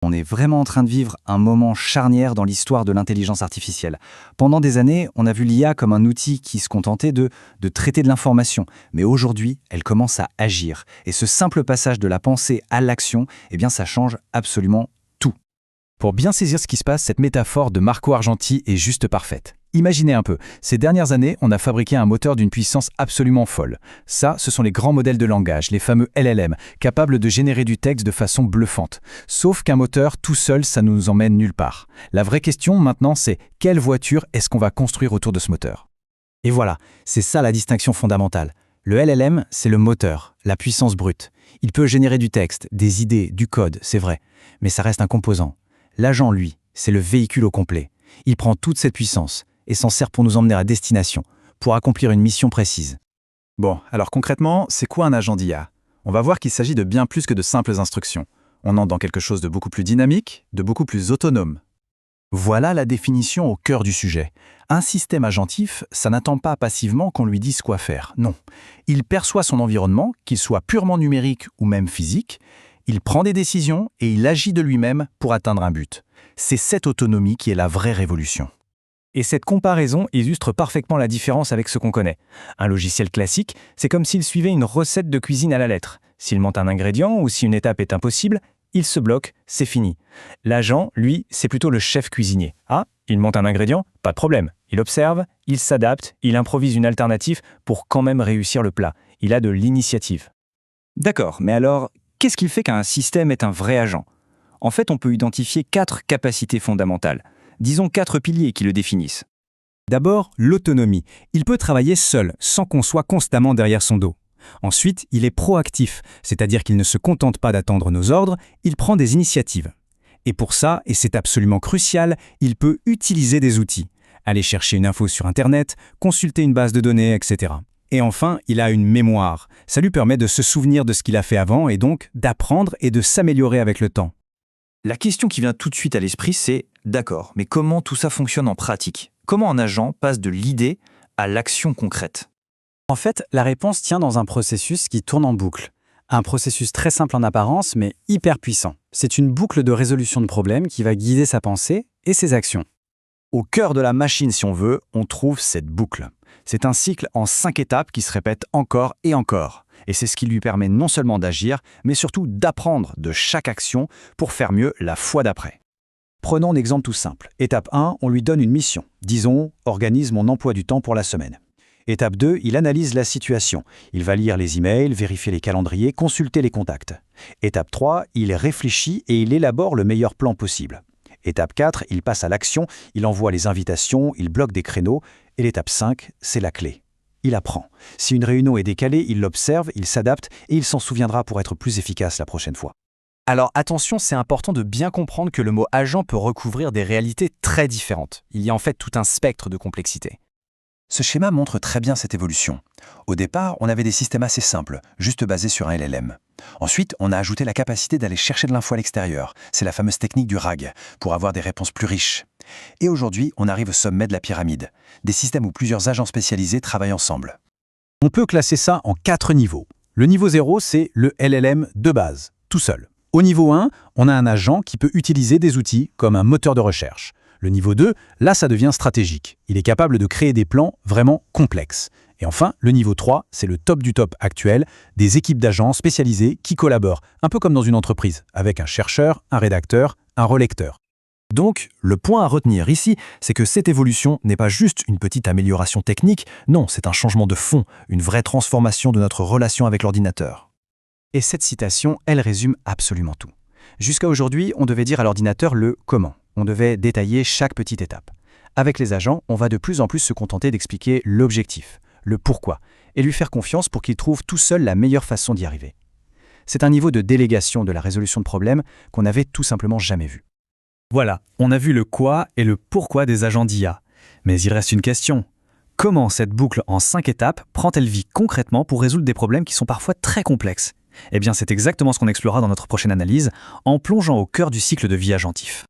On est vraiment en train de vivre un moment charnière dans l'histoire de l'intelligence artificielle. Pendant des années, on a vu l'IA comme un outil qui se contentait de traiter de l'information. Mais aujourd'hui, elle commence à agir. Et ce simple passage de la pensée à l'action, eh bien, ça change absolument tout. Pour bien saisir ce qui se passe, cette métaphore de Marco Argenti est juste parfaite. Imaginez un peu, ces dernières années, on a fabriqué un moteur d'une puissance absolument folle. Ça, ce sont les grands modèles de langage, les fameux LLM, capables de générer du texte de façon bluffante. Sauf qu'un moteur, tout seul, ça ne nous emmène nulle part. La vraie question maintenant, c'est quelle voiture est-ce qu'on va construire autour de ce moteur ? Et voilà, c'est ça la distinction fondamentale. Le LLM, c'est le moteur, la puissance brute. Il peut générer du texte, des idées, du code, c'est vrai. Mais ça reste un composant. L'agent, lui, c'est le véhicule au complet. Il prend toute cette puissance et s'en sert pour nous emmener à destination, pour accomplir une mission précise. Bon, alors concrètement, c'est quoi un agent d'IA ? On va voir qu'il s'agit de bien plus que de simples instructions. On entre dans quelque chose de beaucoup plus dynamique, de beaucoup plus autonome. Voilà la définition au cœur du sujet. Un système agentif, ça n'attend pas passivement qu'on lui dise quoi faire. Non. Il perçoit son environnement, qu'il soit purement numérique ou même physique. Il prend des décisions et il agit de lui-même pour atteindre un but. C'est cette autonomie qui est la vraie révolution. Et cette comparaison illustre parfaitement la différence avec ce qu'on connaît. Un logiciel classique, c'est comme s'il suivait une recette de cuisine à la lettre. S'il manque un ingrédient ou si une étape est impossible, il se bloque, c'est fini. L'agent, lui, c'est plutôt le chef cuisinier. Ah, il manque un ingrédient ? Pas de problème. Il observe, il s'adapte, il improvise une alternative pour quand même réussir le plat. Il a de l'initiative. D'accord, mais alors, qu'est-ce qui fait qu'un système est un vrai agent ? En fait, on peut identifier 4 capacités fondamentales. Disons 4 piliers qui le définissent. D'abord, l'autonomie. Il peut travailler seul, sans qu'on soit constamment derrière son dos. Ensuite, il est proactif, c'est-à-dire qu'il ne se contente pas d'attendre nos ordres, il prend des initiatives. Et pour ça, et c'est absolument crucial, il peut utiliser des outils. Aller chercher une info sur Internet, consulter une base de données, etc. Et enfin, il a une mémoire. Ça lui permet de se souvenir de ce qu'il a fait avant et donc d'apprendre et de s'améliorer avec le temps. La question qui vient tout de suite à l'esprit, c'est « d'accord, mais comment tout ça fonctionne en pratique ? Comment un agent passe de l'idée à l'action concrète ?» En fait, la réponse tient dans un processus qui tourne en boucle. Un processus très simple en apparence, mais hyper puissant. C'est une boucle de résolution de problèmes qui va guider sa pensée et ses actions. Au cœur de la machine, si on veut, on trouve cette boucle. C'est un cycle en 5 étapes qui se répète encore et encore. Et c'est ce qui lui permet non seulement d'agir, mais surtout d'apprendre de chaque action pour faire mieux la fois d'après. Prenons un exemple tout simple. Étape 1, on lui donne une mission. Disons, organise mon emploi du temps pour la semaine. Étape 2, il analyse la situation. Il va lire les emails, vérifier les calendriers, consulter les contacts. Étape 3, il réfléchit et il élabore le meilleur plan possible. Étape 4, il passe à l'action, il envoie les invitations, il bloque des créneaux. Et l'étape 5, c'est la clé. Il apprend. Si une réunion est décalée, il l'observe, il s'adapte et il s'en souviendra pour être plus efficace la prochaine fois. Alors attention, c'est important de bien comprendre que le mot agent peut recouvrir des réalités très différentes. Il y a en fait tout un spectre de complexité. Ce schéma montre très bien cette évolution. Au départ, on avait des systèmes assez simples, juste basés sur un LLM. Ensuite, on a ajouté la capacité d'aller chercher de l'info à l'extérieur. C'est la fameuse technique du RAG, pour avoir des réponses plus riches. Et aujourd'hui, on arrive au sommet de la pyramide. Des systèmes où plusieurs agents spécialisés travaillent ensemble. On peut classer ça en 4 niveaux. Le niveau 0, c'est le LLM de base, tout seul. Au niveau 1, on a un agent qui peut utiliser des outils comme un moteur de recherche. Le niveau 2, là, ça devient stratégique. Il est capable de créer des plans vraiment complexes. Et enfin, le niveau 3, c'est le top du top actuel, des équipes d'agents spécialisés qui collaborent, un peu comme dans une entreprise, avec un chercheur, un rédacteur, un relecteur. Donc, le point à retenir ici, c'est que cette évolution n'est pas juste une petite amélioration technique, non, c'est un changement de fond, une vraie transformation de notre relation avec l'ordinateur. Et cette citation, elle résume absolument tout. Jusqu'à aujourd'hui, on devait dire à l'ordinateur le « comment ». On devait détailler chaque petite étape. Avec les agents, on va de plus en plus se contenter d'expliquer l'objectif, le pourquoi, et lui faire confiance pour qu'il trouve tout seul la meilleure façon d'y arriver. C'est un niveau de délégation de la résolution de problèmes qu'on n'avait tout simplement jamais vu. Voilà, on a vu le quoi et le pourquoi des agents d'IA. Mais il reste une question. Comment cette boucle en 5 étapes prend-elle vie concrètement pour résoudre des problèmes qui sont parfois très complexes ? Eh bien, c'est exactement ce qu'on explorera dans notre prochaine analyse, en plongeant au cœur du cycle de vie agentif.